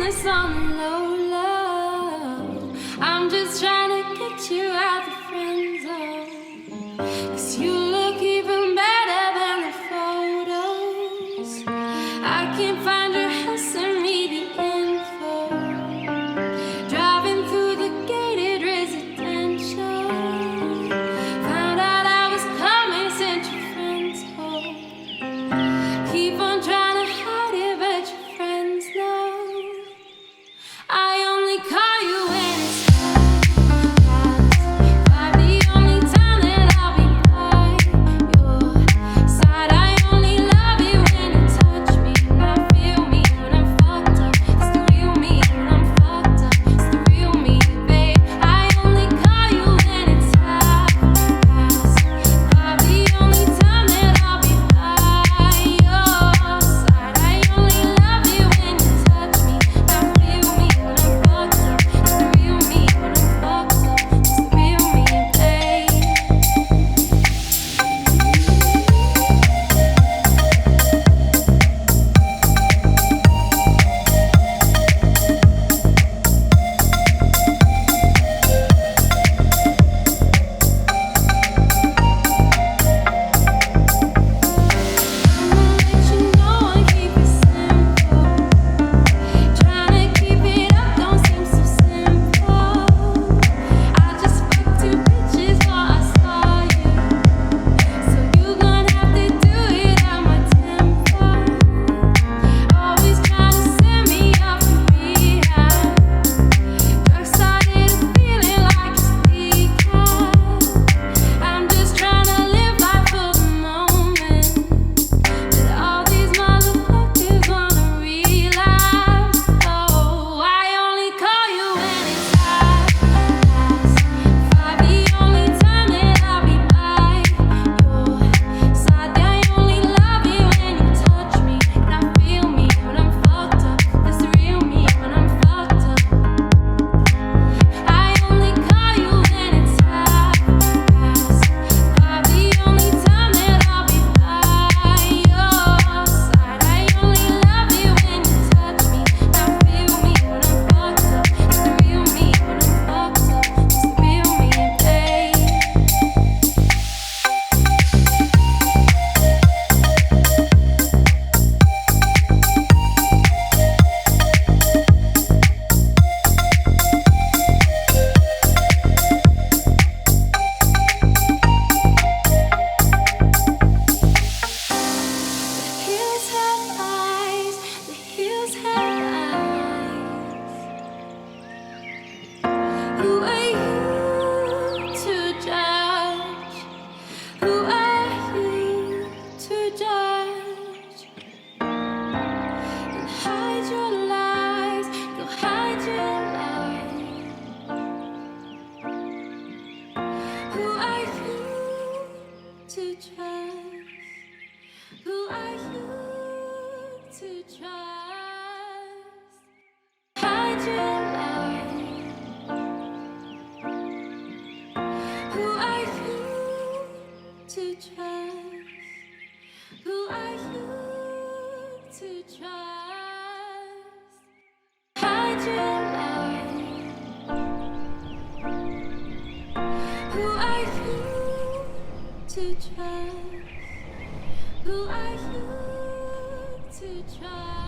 business on the low, low. I'm just trying to get you out the friend zone. 'Cause you look even better than the photos. I can't find your house and read the info. Driving through the gated residential. Found out I was coming, sent your friends home. Keep on trying to hide it, but your friends know. I only call you when it's time. The only time that I'll be by your side. I only love you when you touch me, when I feel me, when I'm fucked up. It's the real me when I'm fucked up. It's the real me, babe. I only call you when it's time. The only time that I'll be by your side. I only love you when you touch me, when I feel me, when I'm fucked up. It's the real me when I'm fucked up. It's the real me, babe. Let you know and keep it simple. Trying to keep it up don't seem so simple. I just fucked 2 bitches while I saw you, so you gon' have to do it at my tempo. Always trying to send me off to rehab. Drug started feeling like it's decaf. I'm just trying to live life for the moment, but all these motherfuckers wanna relapse. Oh, I only call you when it's past 5. The only time that I'll be by your side. I only love you when you touch me, when I feel me, when I'm fucked up. It's the real me when I'm fucked up. I only call you when it's past 5. The only time that I'll be by your side. I only love you when you touch me, when I feel me, when I'm fucked up. It's the real me when I'm fucked up. It's the real me, babe. Hills have eyes, the hills have eyes. Who are you to judge? Who are you to judge? And hide your lies, go hide your lies. Who are you to trust? Who are you to trust? Hide your lies. Who are you to trust? Who are you to trust? Hide your lies. Who are you to trust? Who are you to trust?